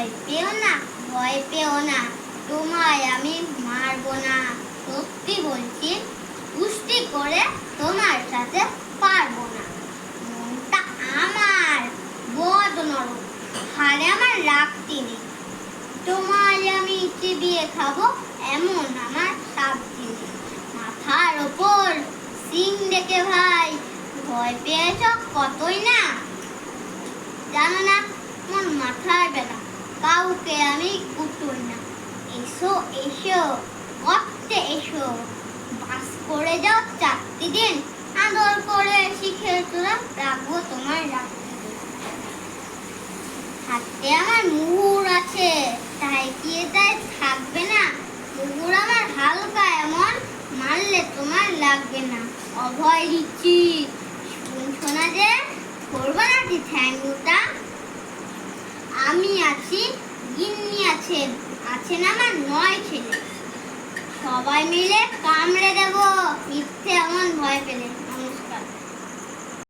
ভয় পেও না, ভয় পেও না, তোমায় আমি মারবো না। সত্যি বলছি, কুস্তি করে তোমার সাথে পারবো না। মনটা আমার বড় নরম, হাড়ে আমার রাখতে নেই। তোমায় আমি চিবিয়ে খাবো, এমন আমার সাধ্যি নেই। মাথার ওপর সিং ডেকে ভাই, ভয় পেয়েছ কতই না। জানো না আমার মাথার বেলা, কাউকে আমি কুটুই না। এসো এসো, গর্তে এসো, বাস করে যাও 4টি দিন, আদর করে শিখে তোরা রাখবো তোমার রাখতে। হাতে আমার মুহুর আছে, তাই কি তাই থাকবে না। মুহুর আমার হালকা এমন, মারলে তোমার লাগবে না। অভয় দিচ্ছি, শুনছো না যে, করবো নাকি ঠ্যাঙ্গুটা। আমি আছি, গিন্নি আছেন, আছেন আমার 9 ছেলে। সবাই মিলে কামড়ে দেবো, মিথ্যে এমন ভয় পেলে।